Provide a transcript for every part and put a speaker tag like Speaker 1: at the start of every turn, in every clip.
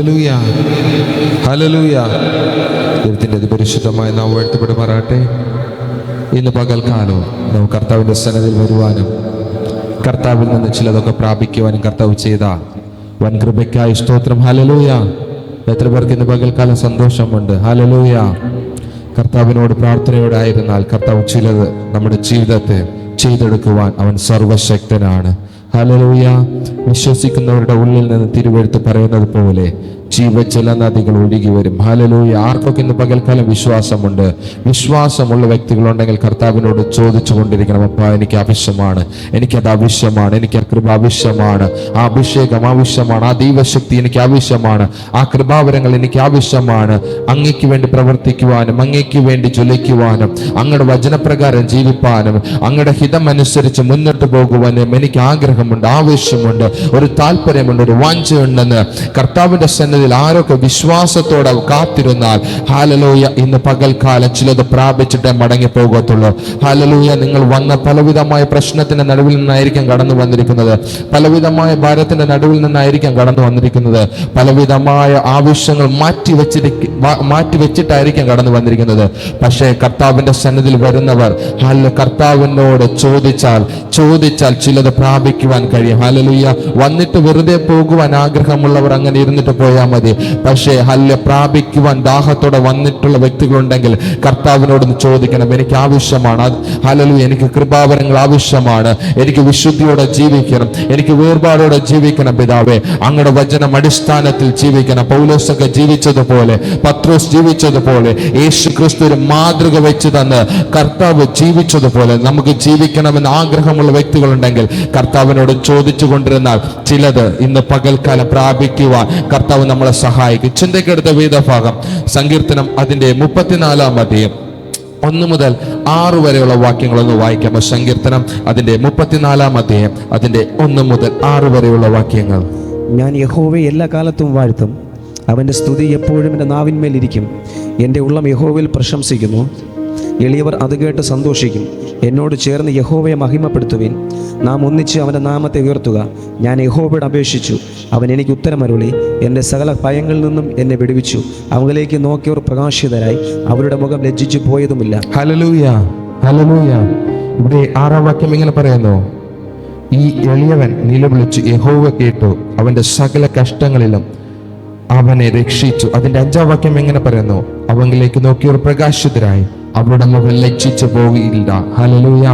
Speaker 1: Hallelujah, hallelujah. ദൈവത്തിൻ്റെ അതിപരിശുദ്ധമായ നാമം വാഴ്ത്തപ്പെടുമാറാട്ടെ. ഇന്ന് പകൽക്കാലം നമുക്ക് കർത്താവിൻ്റെ സന്നിധിയിൽ വരുവാനും കർത്താവിൽ നിന്ന് ചിലതൊക്കെ പ്രാപിക്കുവാനും കർത്താവ് ചെയ്ത വൻ കൃപയ്ക്കായി സ്തോത്രം. ഹല്ലേലൂയ. എത്ര പേർക്ക് ഇന്ന് പകൽക്കാലം സന്തോഷമുണ്ട്? ഹല്ലേലൂയ. കർത്താവിനോട് പ്രാർത്ഥനയോടെ ആയിരുന്നാൽ കർത്താവ് ചിലത് നമ്മുടെ ജീവിതത്തെ ചെയ്തെടുക്കുവാൻ അവൻ സർവശക്തനാണ്. ഹല്ലേലൂയ. വിശ്വസിക്കുന്നവരുടെ ഉള്ളിൽ നിന്ന് തിരുവെഴുത്ത് പറയുന്നത് പോലെ ജീവജല നദികൾ ഒഴുകി വരും. ഹല്ലേലൂയ. ആർക്കൊക്കെ ഇന്ന് പകൽക്കാലം വിശ്വാസമുണ്ട്? വിശ്വാസമുള്ള വ്യക്തികളുണ്ടെങ്കിൽ കർത്താവിനോട് ചോദിച്ചു കൊണ്ടിരിക്കണം, അപ്പാ എനിക്ക് ആവശ്യമാണ്, എനിക്കത് ആവശ്യമാണ്, എനിക്ക് ആ കൃപ ആവശ്യമാണ്, ആ അഭിഷേകം ആവശ്യമാണ്, ആ ദൈവശക്തി എനിക്ക് ആവശ്യമാണ്, ആ കൃപാവരങ്ങൾ എനിക്ക് ആവശ്യമാണ്. അങ്ങയ്ക്ക് വേണ്ടി പ്രവർത്തിക്കുവാനും അങ്ങയ്ക്ക് വേണ്ടി ജ്വലിക്കുവാനും അങ്ങയുടെ വചനപ്രകാരം ജീവിപ്പാനും അങ്ങയുടെ ഹിതം അനുസരിച്ച് മുന്നോട്ട് പോകുവാനും എനിക്ക് ആഗ്രഹമുണ്ട്, ആവശ്യമുണ്ട്, ഒരു താല്പര്യമുണ്ട്, ഒരു വാഞ്ചയുണ്ടെന്ന് കർത്താവിന്റെ സന്നിധിയിൽ ആരൊക്കെ വിശ്വാസത്തോടെ കാത്തിരുന്നാൽ ഹല്ലേലൂയ ഇന്ന് പകൽക്കാലം ചിലത് പ്രാപിച്ചിട്ടേ മടങ്ങി പോകത്തുള്ളൂ. ഹല്ലേലൂയ. നിങ്ങൾ വന്ന പലവിധമായ പ്രശ്നത്തിന്റെ നടുവിൽ നിന്നായിരിക്കാം കടന്നു വന്നിരിക്കുന്നത്, പലവിധമായ ഭാരത്തിന്റെ നടുവിൽ നിന്നായിരിക്കാം കടന്നു വന്നിരിക്കുന്നത്, പലവിധമായ ആവശ്യങ്ങൾ മാറ്റിവെച്ചിട്ടായിരിക്കാം കടന്നു വന്നിരിക്കുന്നത്. പക്ഷേ കർത്താവിന്റെ സന്നിധിയിൽ വരുന്നവർ കർത്താവിനോട് ചോദിച്ചാൽ ചിലത് പ്രാപിക്കുവാൻ കഴിയും. ഹല്ലേലൂയ. വന്നിട്ട് വെറുതെ പോകുവാൻ ആഗ്രഹമുള്ളവർ അങ്ങനെ ഇരുന്നിട്ട് പോയാൽ മതി. പക്ഷേ പ്രാപിക്കുവാൻ ദാഹത്തോടെ വന്നിട്ടുള്ള വ്യക്തികളുണ്ടെങ്കിൽ കർത്താവിനോട് ചോദിക്കണം, എനിക്ക് ആവശ്യമാണ്. ഹല്ലേലൂയ. എനിക്ക് കൃപാവരങ്ങൾ ആവശ്യമാണ്, എനിക്ക് വിശുദ്ധിയോടെ ജീവിക്കണം, എനിക്ക് വേർപാടോടെ ജീവിക്കണം പിതാവേ. അങ്ങയുടെ വചനം അടിസ്ഥാനത്തിൽ ജീവിക്കണം. പൗലോസൊക്കെ ജീവിച്ചതുപോലെ, പത്രോസ് ജീവിച്ചതുപോലെ, യേശു ക്രിസ്തു ഒരു മാതൃക വെച്ച് തന്ന് കർത്താവ് ജീവിച്ചതുപോലെ നമുക്ക് ജീവിക്കണമെന്ന് ആഗ്രഹമുള്ള വ്യക്തികളുണ്ടെങ്കിൽ കർത്താവിനോട് ചോദിച്ചു കൊണ്ടിരുന്നാൽ ചിലത് ഇന്ന് പകൽക്കാലം പ്രാപിക്കുവാൻ കർത്താവ് നമ്മളെ സഹായിക്കും. ചിന്തയ്ക്കെടുത്ത വേദഭാഗം സങ്കീർത്തനം അതിന്റെ 34-ാം അധ്യായം 1 മുതൽ 6 വരെയുള്ള വാക്യങ്ങളൊന്ന് വായിക്കാം. സങ്കീർത്തനം അതിന്റെ 34-ാം അധ്യായം അതിന്റെ 1 മുതൽ 6 വരെയുള്ള വാക്യങ്ങൾ.
Speaker 2: ഞാൻ യഹോവയെ എല്ലാ കാലത്തും വാഴ്ത്തും, അവൻ്റെ സ്തുതി എപ്പോഴും എൻ്റെ നാവിന്മേലിരിക്കും. എൻ്റെ ഉള്ളം യഹോവയിൽ പ്രശംസിക്കുന്നു, എളിയവർ അത് കേട്ട് സന്തോഷിക്കും. എന്നോട് ചേർന്ന് യഹോവയെ മഹിമപ്പെടുത്തുവിൻ, നാം ഒന്നിച്ച് അവൻ്റെ നാമത്തെ ഉയർത്തുക. ഞാൻ യഹോവയോട് അപേക്ഷിച്ചു, അവൻ എനിക്ക് ഉത്തരമരുളി. എൻ്റെ സകല ഭയങ്ങളിൽ നിന്നും എന്നെ വിടുവിച്ചു. അവങ്കിലേക്ക് നോക്കിയവർ പ്രകാശിതരായി, അവരുടെ മുഖം ലജ്ജിച്ചു പോയതുമില്ല.
Speaker 1: Hallelujah, hallelujah. ഇവിടെ 6-ാം വാക്യം ഇങ്ങനെ പറയുന്നു, ഈ എളിയവൻ നിലവിളിച്ചു, യഹോവ കേട്ടു, അവന്റെ സകല കഷ്ടങ്ങളിലും അവനെ രക്ഷിച്ചു. അതിന്റെ 5-ാം വാക്യം എങ്ങനെ പറയുന്നു, അവങ്കിലേക്ക് നോക്കിയവർ പ്രകാശിതരായി, അവരുടെ മുഖം ലജ്ജിച്ചു പോയില്ല. ഹല്ലേലൂയ.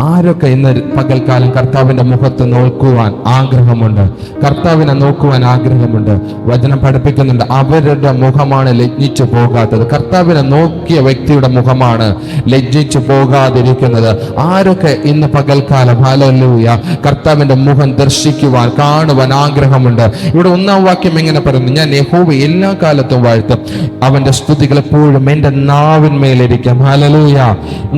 Speaker 1: ആരൊക്കെ ഇന്ന് പകൽക്കാലം കർത്താവിന്റെ മുഖത്ത് നോക്കുവാൻ ആഗ്രഹമുണ്ട്, കർത്താവിനെ നോക്കുവാൻ ആഗ്രഹമുണ്ട്, വചനം പഠിപ്പിക്കുന്നുണ്ട്, അവരുടെ മുഖമാണ് ലജ്ജിച്ചു പോകാത്തത്. കർത്താവിനെ നോക്കിയ വ്യക്തിയുടെ മുഖമാണ് ലജ്ജിച്ചു പോകാതിരിക്കുന്നത്. ആരൊക്കെ ഇന്ന് പകൽക്കാലം ഹല്ലേലൂയ കർത്താവിന്റെ മുഖം ദർശിക്കുവാൻ കാണുവാൻ ആഗ്രഹമുണ്ട്? ഇവിടെ 1-ാം വാക്യം എങ്ങനെ പറയുന്നു, ഞാൻ യഹോവയെ എല്ലാ കാലത്തും വാഴ്ത്തും, അവന്റെ സ്തുതികൾ എപ്പോഴും എൻ്റെ നാവിന്മേലിരിക്കും. ഹല്ലേലൂയ.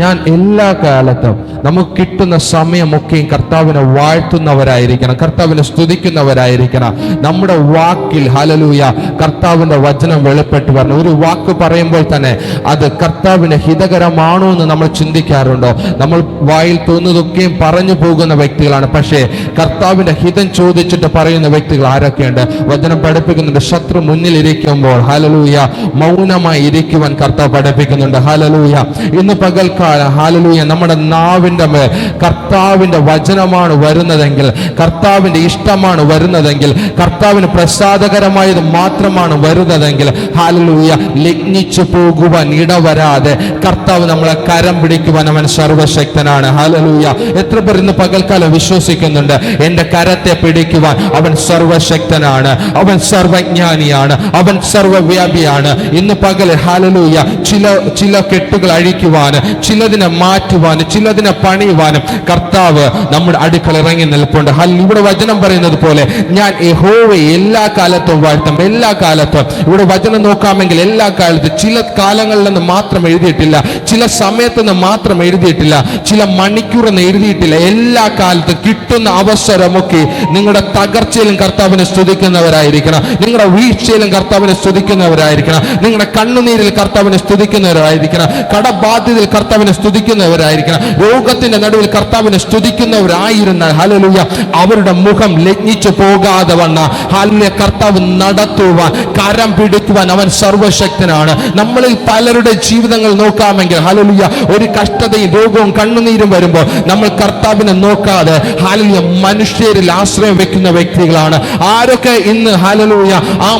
Speaker 1: ഞാൻ എല്ലാ കാലത്തും നമുക്ക് കിട്ടുന്ന സമയമൊക്കെയും കർത്താവിനെ വാഴ്ത്തുന്നവരായിരിക്കണം, കർത്താവിനെ സ്തുതിക്കുന്നവരായിരിക്കണം. നമ്മുടെ വാക്കിൽ ഹല്ലേലൂയ കർത്താവിന്റെ വചനം വെളിപ്പെട്ട് വരണം. ഒരു വാക്ക് പറയുമ്പോൾ തന്നെ അത് കർത്താവിന് ഹിതകരമാണോ എന്ന് നമ്മൾ ചിന്തിക്കാറുണ്ടോ? നമ്മൾ വായിൽ തോന്നുന്നതൊക്കെയും പറഞ്ഞു പോകുന്ന വ്യക്തികളാണ്, പക്ഷേ കർത്താവിന്റെ ഹിതം ചോദിച്ചിട്ട് പറയുന്ന വ്യക്തികൾ ആരൊക്കെയുണ്ട്? വചനം പഠിപ്പിക്കുന്നുണ്ട്, ശത്രു മുന്നിലിരിക്കുമ്പോൾ ഹല്ലേലൂയ മൗനമായി ഇരിക്കുവാൻ കർത്താവ് പഠിപ്പിക്കുന്നുണ്ട്. ഹല്ലേലൂയ. ഇന്ന് പകൽക്കാലം ഹല്ലേലൂയ നമ്മുടെ നാവിന്റെ മേൽ കർത്താവിന്റെ വചനമാണ് വരുന്നതെങ്കിൽ, കർത്താവിന്റെ ഇഷ്ടമാണ് വരുന്നതെങ്കിൽ, കർത്താവിന് പ്രസാദകരമായത് മാത്രമാണ് വരുന്നതെങ്കിൽ ഹല്ലേലൂയ ലജ്ജിച്ചു പോകുവാൻ ഇടവരാതെ കർത്താവ് നമ്മളെ കരം പിടിക്കുവാൻ അവൻ സർവശക്തനാണ്. ഹല്ലേലൂയ. എത്ര പേർ ഇന്ന് പകൽക്കാലം വിശ്വസിക്കുന്നുണ്ട്, എന്റെ കരത്തെ പിടിക്കുവാൻ അവൻ സർവശക്തനാണ്, അവൻ സർവജ്ഞാനിയാണ്, അവൻ സർവവ്യാപിയാണ്. ഇന്ന് പകൽ ഹല്ലേലൂയ ചില കെട്ടുകൾ അഴിക്കുവാൻ, ചിലതിനെ മാറ്റുവാൻ, ചിലതിനെ പണിയുവാനും കർത്താവ് നമ്മുടെ അടുക്കൽ ഇറങ്ങി നിൽപ്പുണ്ട്. ഇവിടെ വചനം പറയുന്നത് പോലെ ഞാൻ യഹോവയെ എല്ലാ കാലത്തും വാഴ്ത്തും. എല്ലാ കാലത്തും ഇവിടെ വചനം നോക്കാമെങ്കിൽ എല്ലാ കാലത്തും, ചില കാലങ്ങളിൽ നിന്ന് മാത്രം എഴുതിയിട്ടില്ല, ചില സമയത്ത് നിന്ന് മാത്രം എഴുതിയിട്ടില്ല, ചില മണിക്കൂറെന്ന് എഴുതിയിട്ടില്ല. എല്ലാ കാലത്തും കിട്ടുന്ന അവസരമൊക്കെ നിങ്ങളുടെ തകർച്ചയിലും കർത്താവിനെ സ്തുതിക്കുന്നവരായിരിക്കണം, നിങ്ങളുടെ വീഴ്ചയിലും കർത്താവിനെ സ്തുതിക്കുന്നവരായിരിക്കണം, നിങ്ങളുടെ കണ്ണുനീരിൽ കർത്താവിനെ സ്തുതിക്കുന്നവരായിരിക്കണം, കടബാധ്യതയിൽ കർത്താവിനെ സ്തുതിക്കുന്നവരായിരിക്കണം, രോഗത്തിന്റെ ലോകത്തിന്റെ നടുവിൽ കർത്താവിനെ സ്തുതിക്കുന്നവരായിരുന്ന ഹല്ലേലൂയ അവരുടെ മുഖം ലജ്ഞിച്ചു പോകാതെ വന്ന ഹല്ലേലൂയ കർത്താവ് നടത്തുവാൻ, കരം പിടിക്കുവാൻ അവൻ സർവശക്തനാണ്. നമ്മളിൽ പലരുടെ ജീവിതങ്ങൾ നോക്കാമെങ്കിൽ ഹല്ലേലൂയ ഒരു കഷ്ടതയും രോഗവും കണ്ണുനീരും വരുമ്പോൾ നമ്മൾ കർത്താവിനെ നോക്കാതെ ഹല്ലേലൂയ മനുഷ്യരിൽ ആശ്രയം വെക്കുന്ന വ്യക്തികളാണ്. ആരൊക്കെ ഇന്ന് ഹല്ലേലൂയ ആ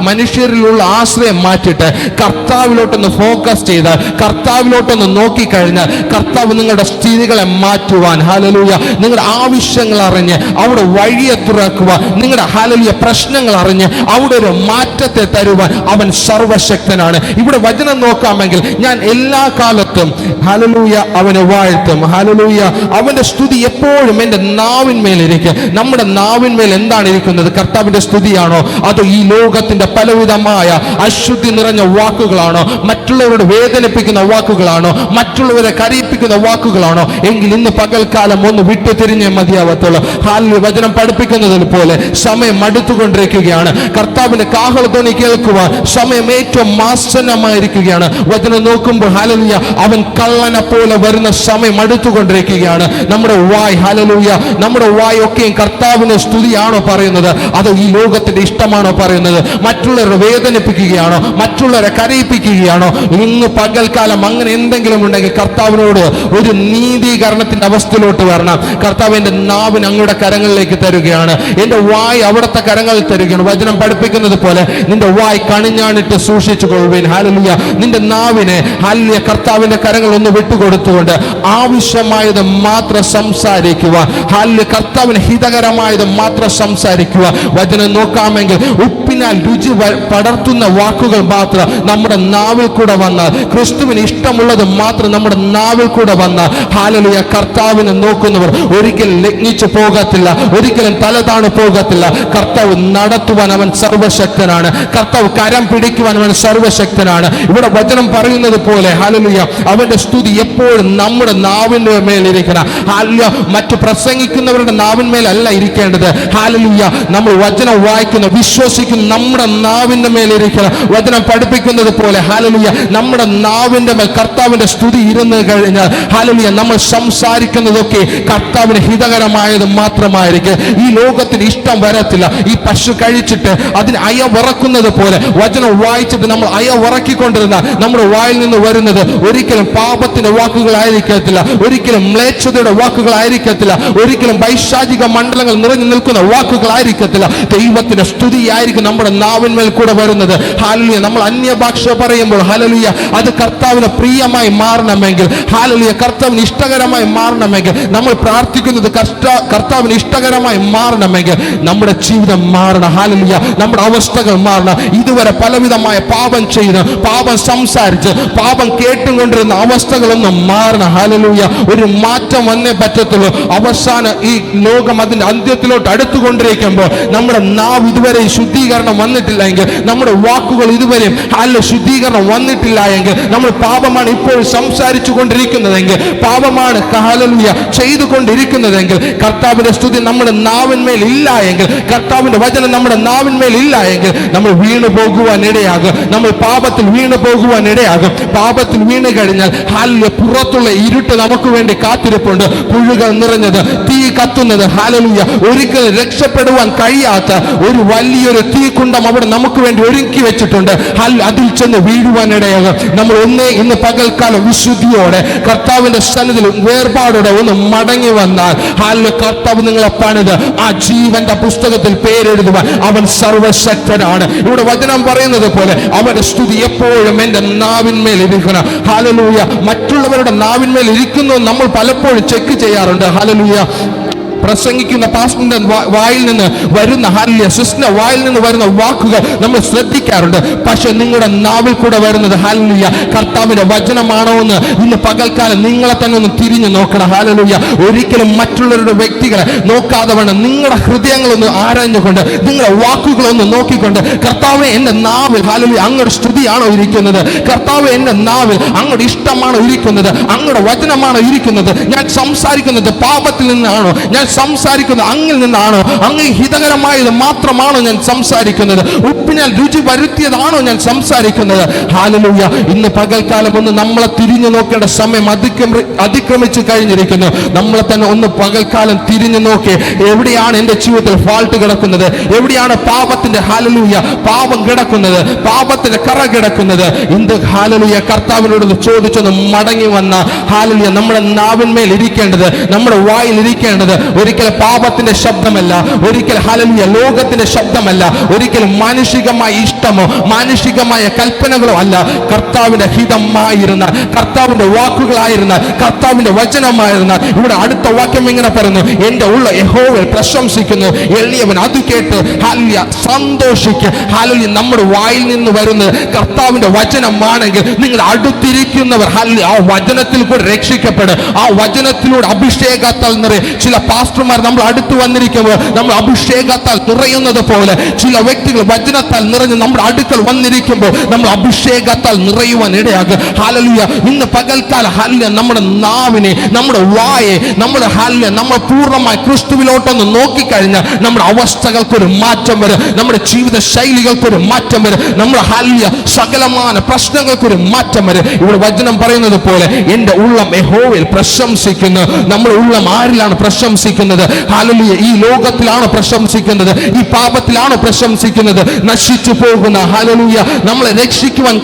Speaker 1: മനുഷ്യരിലുള്ള ആശ്രയം മാറ്റിയിട്ട് കർത്താവിലോട്ടൊന്ന് ഫോക്കസ് ചെയ്ത് കർത്താവിലോട്ടൊന്ന് നോക്കിക്കഴിഞ്ഞാൽ കർത്താവ് നിങ്ങളുടെ സ്ഥിതികളെ മാറ്റുവാൻ ഹല്ലേലൂയ നിങ്ങളുടെ ആവശ്യങ്ങൾ അറിഞ്ഞ് അവിടെ വഴിയെ തുറക്കുവാൻ, നിങ്ങളുടെ ഹല്ലേലൂയ പ്രശ്നങ്ങൾ അറിഞ്ഞ് അവിടെ ഒരു മാറ്റത്തെ തരുവാൻ അവൻ സർവശക്തനാണ്. ഇവിടെ വചനം നോക്കാമെങ്കിൽ ഞാൻ എല്ലാ കാലത്തും ഹല്ലേലൂയ അവനെ വാഴ്ത്തും. ഹല്ലേലൂയ അവന്റെ സ്തുതി എപ്പോഴും എൻ്റെ നാവിന്മേലിരിക്കും. നമ്മുടെ നാവിന്മേൽ എന്താണ് ഇരിക്കുന്നത്? കർത്താവിന്റെ സ്തുതിയാണോ? അതോ ഈ ലോകത്തിന്റെ പലവിധമായ അശുദ്ധി നിറഞ്ഞ വാക്കുകളാണോ? മറ്റുള്ളവരോട് വേദനിപ്പിക്കുന്ന വാക്കുകളാണോ? മറ്റുള്ളവരെ കരയിപ്പിക്കുന്ന വാക്കുകളാണോ? എങ്കിൽ ഇന്ന് പകൽക്കാലം ഒന്ന് വിട്ടുതിരിഞ്ഞേ മതിയാവത്തുള്ളൂ. ഹല്ലേലൂയ വചനം പഠിപ്പിക്കുന്നത് പോലെ സമയം അടുത്തുകൊണ്ടിരിക്കുകയാണ്. കർത്താവിന്റെ കാഹളധ്വനി കേൾക്കുവാൻ സമയം ഏറ്റവും ആസന്നമായിരിക്കുകയാണ്. വചനം നോക്കുമ്പോൾ ഹല്ലേലൂയ അവൻ കള്ളനെ പോലെ വരുന്ന സമയം അടുത്തുകൊണ്ടിരിക്കുകയാണ്. നമ്മുടെ വായ് ഹല്ലേലൂയ നമ്മുടെ വായ് ഒക്കെയും കർത്താവിന്റെ സ്തുതിയാണോ പറയുന്നത്? അതോ ഈ ലോകത്തിന്റെ ഇഷ്ടമാണോ പറയുന്നത്? മറ്റുള്ളവരെ വേദനിപ്പിക്കുകയാണോ? മറ്റുള്ളവരെ കരയിപ്പിക്കുകയാണോ? ഇന്ന് പകൽക്കാലം അങ്ങനെ എന്തെങ്കിലും ഉണ്ടെങ്കിൽ കർത്താവിനോട് ഒരു നീതീകരണത്തിന്റെ അവസ്ഥയിലോട്ട് വരണം. കർത്താവ് എൻ്റെ നാവിന് അങ്ങയുടെ കരങ്ങളിലേക്ക് തരുകയാണ്. എൻ്റെ വായ് അവിടുത്തെ കരങ്ങളിൽ തരുകയാണ്. വചനം പഠിപ്പിക്കുന്നത് പോലെ നിന്റെ വായ് കണിഞ്ഞാണിട്ട് സൂക്ഷിച്ചു കൊള്ളുവിൻ. ഹല്ലേലൂയ നിന്റെ നാവിനെ ഹല്ലേലൂയ കർത്താവിന്റെ കരങ്ങൾ ഒന്ന് വിട്ടുകൊടുത്തുകൊണ്ട് ആവശ്യമായത് മാത്രം സംസാരിക്കുക. ഹല്ലേലൂയ കർത്താവിന് ഹിതകരമായത് മാത്രം സംസാരിക്കുക. വചനം നോക്കാമെങ്കിൽ ഉപ്പിനാൽ രുചി പടർത്തുന്ന വാക്കുകൾ മാത്രം നമ്മുടെ നാവിൽ കൂടെ വന്നാൽ, ക്രിസ്തുവിന് ഇഷ്ടമുള്ളത് മാത്രം നമ്മുടെ നാവിൽ കൂടെ വന്നാൽ ഹല്ലേലൂയ കർത്താവിനെ നോക്കുന്നവർ ഒരിക്കലും ലജ്ഞിച്ചു പോകത്തില്ല, ഒരിക്കലും തലതാണു പോകത്തില്ല. കർത്താവ് നടത്തുവാൻ അവൻ സർവശക്തനാണ്. കർത്താവ് കരം പിടിക്കുവാൻ അവൻ സർവശക്തനാണ്. ഇവിടെ വചനം പറയുന്നത് പോലെ ഹല്ലേലൂയ അവന്റെ സ്തുതി എപ്പോഴും നമ്മുടെ നാവിന്റെ മേലിരിക്കണം. ഹല്ലേലൂയ മറ്റു പ്രസംഗിക്കുന്നവരുടെ നാവിന്മേലല്ല ഇരിക്കേണ്ടത്. ഹല്ലേലൂയ നമ്മൾ വചനം വായിക്കുന്ന വിശ്വസിക്കുന്ന നമ്മുടെ നാവിന്റെ മേലിരിക്കണം. വചനം പഠിപ്പിക്കുന്നത് പോലെ ഹല്ലേലൂയ നമ്മുടെ നാവിന്റെ മേൽ കർത്താവിന്റെ സ്തുതി ഇരുന്ന് കഴിഞ്ഞാൽ ഹല്ലേലൂയ നമ്മൾ സംസാരിക്കുന്നതൊക്കെ കർത്താവിന് ഹിതകരമായത് മാത്രമായിരിക്കും. ഈ ലോകത്തിന് ഇഷ്ടം വരത്തില്ല. ഈ പശു കഴിച്ചിട്ട് അതിന് അയവിറക്കുന്നത് പോലെ വചനം വായിച്ചിട്ട് നമ്മൾ അയവിറക്കിക്കൊണ്ടിരുന്ന നമ്മുടെ വായിൽ നിന്ന് വരുന്നത് ഒരിക്കലും പാപത്തിന്റെ വാക്കുകളായിരിക്കത്തില്ല, ഒരിക്കലും മ്ലേച്ഛതയുടെ വാക്കുകളായിരിക്കത്തില്ല, ഒരിക്കലും പൈശാചിക മണ്ഡലങ്ങൾ നിറഞ്ഞു നിൽക്കുന്ന വാക്കുകളായിരിക്കത്തില്ല. ദൈവത്തിന്റെ സ്തുതിയായിരിക്കും നമ്മുടെ നാവിന്മേൽ കൂടെ വരുന്നത്. ഹല്ലേലൂയ നമ്മൾ അന്യഭാഷ പറയുമ്പോൾ ഹല്ലേലൂയ അത് കർത്താവിന് പ്രിയമായി മാറണമെങ്കിൽ, ഹല്ലേലൂയ കർത്താവിന് ഇഷ്ടകരമായി മാറണമെങ്കിൽ, നമ്മൾ പ്രാർത്ഥിക്കുന്നത് കർത്താവിന് ഇഷ്ടകരമായി മാറണമെങ്കിൽ നമ്മുടെ ജീവിതം മാറണം. ഹല്ലേലൂയ നമ്മുടെ അവസ്ഥകൾ മാറണം. ഇതുവരെ പലവിധമായ പാപം ചെയ്ത്, പാപം സംസാരിച്ച്, പാപം കേട്ടുകൊണ്ടിരുന്ന അവസ്ഥകളൊന്നും മാറണം. ഹല്ലേലൂയ ഒരു മാറ്റം വന്നേ പറ്റത്തുള്ളൂ. അവസാനം ഈ ലോകം അതിന്റെ അന്ത്യത്തിലോട്ട് അടുത്തുകൊണ്ടിരിക്കുമ്പോൾ നമ്മുടെ നാവ് ഇതുവരെ ശുദ്ധീകരണം വന്നിട്ടില്ല എങ്കിൽ, നമ്മുടെ വാക്കുകൾ ഇതുവരെയും ശുദ്ധീകരണം വന്നിട്ടില്ല എങ്കിൽ, നമ്മൾ പാപമാണ് ഇപ്പോൾ സംസാരിച്ചു കൊണ്ടിരിക്കുന്നതെങ്കിൽ, പാപമാണ് ഹല്ലേലൂയ ചെയ്തുകൊണ്ടിരിക്കുന്നതെങ്കിൽ, കർത്താവിന്റെ സ്തുതി നമ്മുടെ നാവിന്മേൽ ഇല്ല എങ്കിൽ, കർത്താവിന്റെ വചനം നമ്മുടെ നാവിന്മേൽ ഇല്ല എങ്കിൽ നമ്മൾ വീണു പോകുവാൻ ഇടയാകും. നമ്മൾ പാപത്തിൽ വീണു പോകുവാൻ ഇടയാകും. പാപത്തിൽ വീണ് കഴിഞ്ഞാൽ ഹല്ലേലൂയ പുറത്തുള്ള ഇരുട്ട് നമുക്ക് വേണ്ടി കാത്തിരിപ്പുണ്ട്. പുഴുകൾ നിറഞ്ഞത്, തീ കത്തുന്നത്, ഹല്ലേലൂയ ഒരിക്കലും രക്ഷപ്പെടുവാൻ കഴിയാത്ത ഒരു വലിയൊരു തീക്കുണ്ടം അവിടെ നമുക്ക് വേണ്ടി ഒരുക്കി വെച്ചിട്ടുണ്ട്. അതിൽ ചെന്ന് വീഴുവാൻ ഇടയാകും. നമ്മൾ ഇന്ന് പകൽക്കാലം വിശുദ്ധിയോടെ കർത്താവിന്റെ സന്നിധിയിൽ വേർപാടോടെ ഒന്ന് മടങ്ങി വന്നാൽ ഹല്ലേലൂയ കർത്താവ് നിങ്ങളെ പണിത് ആ ജീവന്റെ പുസ്തകത്തിൽ പേരെഴുതുവാൻ അവൻ സർവശക്തനാണ്. ഇവിടെ വചനം പറയുന്നത് പോലെ അവന്റെ സ്തുതി എപ്പോഴും എൻ്റെ നാവിന്മേൽ ഇരിക്കണം. ഹല്ലേലൂയ മറ്റുള്ളവരുടെ നാവിന്മേൽ ഇരിക്കുന്നു നമ്മൾ പലപ്പോഴും ചെക്ക് ചെയ്യാറുണ്ട്. ഹല്ലേലൂയ പ്രസംഗിക്കുന്ന പാസ്റ്ററിന്റെ വായിൽ നിന്ന് വരുന്ന ഹല്ലേലൂയ സിസ്റ്ററിന്റെ വായിൽ നിന്ന് വരുന്ന വാക്കുകൾ നമ്മൾ ശ്രദ്ധിക്കാറുണ്ട്. പക്ഷെ നിങ്ങളുടെ നാവിൽ കൂടെ വരുന്നത് ഹല്ലേലൂയ കർത്താവിന്റെ വചനമാണോ എന്ന് ഇന്ന് പകൽക്കാലം നിങ്ങളെ തന്നെ ഒന്ന് തിരിഞ്ഞു നോക്കണം. ഹല്ലേലൂയ ഒരിക്കലും മറ്റുള്ളവരുടെ വ്യക്തികളെ നോക്കാതെ വേണം നിങ്ങളുടെ ഹൃദയങ്ങളൊന്ന് ആരാഞ്ഞുകൊണ്ട്, നിങ്ങളുടെ വാക്കുകളൊന്ന് നോക്കിക്കൊണ്ട്, കർത്താവേ എൻ്റെ നാവിൽ ഹല്ലേലൂയ അങ്ങയുടെ സ്തുതിയാണോ ഇരിക്കുന്നത്? കർത്താവേ എൻ്റെ നാവിൽ അങ്ങയുടെ ഇഷ്ടമാണോ ഇരിക്കുന്നത്? അങ്ങയുടെ വചനമാണോ ഇരിക്കുന്നത്? ഞാൻ സംസാരിക്കുന്നത് പാപത്തിൽ നിന്നാണോ? ഞാൻ ഞാൻ സംസാരിക്കുന്നത് അങ്ങിൽ നിന്നാണോ? അങ്ങ് ഹിതകരമായത് മാത്രമാണോ ഞാൻ സംസാരിക്കുന്നത്? ഉപ്പിനാൽ രുചി വരുത്തിയതാണോ ഞാൻ സംസാരിക്കുന്നത്? ഹല്ലേലൂയ. ഇന്ന് പകൽക്കാലം ഒന്ന് നമ്മളെ തിരിഞ്ഞു നോക്കേണ്ട സമയം അതിക്രമിച്ചു കഴിഞ്ഞിരിക്കുന്നു. നമ്മളെ തന്നെ ഒന്ന് പകൽക്കാലം തിരിഞ്ഞു നോക്കി, എവിടെയാണ് എൻ്റെ ജീവിതത്തിൽ ഫാൾട്ട് കിടക്കുന്നത്? എവിടെയാണ് പാപത്തിന്റെ ഹല്ലേലൂയ പാപം കിടക്കുന്നത്? പാപത്തിന്റെ കറ കിടക്കുന്നത്? ഇന്ന് ഹല്ലേലൂയ കർത്താവിനോട് ചോദിച്ചൊന്ന് മടങ്ങി വന്ന ഹല്ലേലൂയ നമ്മുടെ നാവിന്മേൽ ഇരിക്കേണ്ടത്, നമ്മുടെ വായിൽ ഇരിക്കേണ്ടത് ഒരിക്കലും പാപത്തിന്റെ ശബ്ദമല്ല, ഒരിക്കൽ ഹല്ലേലൂയ ലോകത്തിന്റെ ശബ്ദമല്ല, ഒരിക്കലും മാനുഷികമായ ഇഷ്ടമോ മാനുഷികമായ കൽപ്പനകളോ അല്ല. കർത്താവിന്റെ ഹിതമായിരുന്ന, കർത്താവിന്റെ വാക്കുകളായിരുന്ന, കർത്താവിന്റെ വചനമായിരുന്ന. ഇവിടെ അടുത്ത വാക്യം ഇങ്ങനെ പറയുന്നു, എൻ്റെ ഉള്ള യഹോവയെ പ്രശംസിക്കുന്നു, എളിയവൻ അത് കേട്ട് ഹല്ലേലൂയ സന്തോഷിക്കുക. ഹല്ലേലൂയ നമ്മുടെ വായിൽ നിന്ന് വരുന്നത് കർത്താവിന്റെ വചനമാണെങ്കിൽ നിങ്ങൾ അടുത്തിരിക്കുന്നവർ ഹല്ലേലൂയ ആ വചനത്തിൽ കൂടെ രക്ഷിക്കപ്പെടും. ആ വചനത്തിലൂടെ അഭിഷേകത്താൽ നിറയും. ചില പാസ്റ്റർമാർ നമ്മൾ അടുത്ത് വന്നിരിക്കുമ്പോൾ നമ്മൾ അഭിഷേകത്താൽ നിറയുന്നത് പോലെ ചില വ്യക്തികൾ വചനത്താൽ നിറഞ്ഞ് നമ്മുടെ അടുക്കൽ വന്നിരിക്കുമ്പോൾ നമ്മൾ അഭിഷേകത്താൽ നിറയുവാൻ ഇടയാകും. ഹല്ലേലൂയ. ഇന്ന് പകൽക്കാലം ഹല്ലേലൂയ നമ്മുടെ നാവിനെ, നമ്മുടെ വായെ, നമ്മുടെ ഹല്ലേലൂയ നമ്മൾ പൂർണ്ണമായി ക്രിസ്തുവിലോട്ടൊന്ന് നോക്കിക്കഴിഞ്ഞാൽ നമ്മുടെ അവസ്ഥകൾക്കൊരു മാറ്റം വരും, നമ്മുടെ ജീവിത ശൈലികൾക്കൊരു മാറ്റം വരും, നമ്മുടെ ഹല്ലേലൂയ സകലമായ പ്രശ്നങ്ങൾക്കൊരു മാറ്റം വരും. ഇവിടെ വചനം പറയുന്നത് പോലെ എൻ്റെ ഉള്ളം യഹോവയിൽ പ്രശംസിക്കുന്നു. നമ്മുടെ ഉള്ളം ആരിലാണ് പ്രശംസിക്കുന്നത്? ഹല്ലേലൂയ ഈ ലോകത്തിലാണ് പ്രശംസിക്കുന്നത്? ഈ പാപത്തിലാണ് പ്രശംസിക്കുന്നത്? നശിച്ചു പോകുന്ന ഹല്ലേലൂയ നമ്മളെ രക്ഷിക്കുവാൻ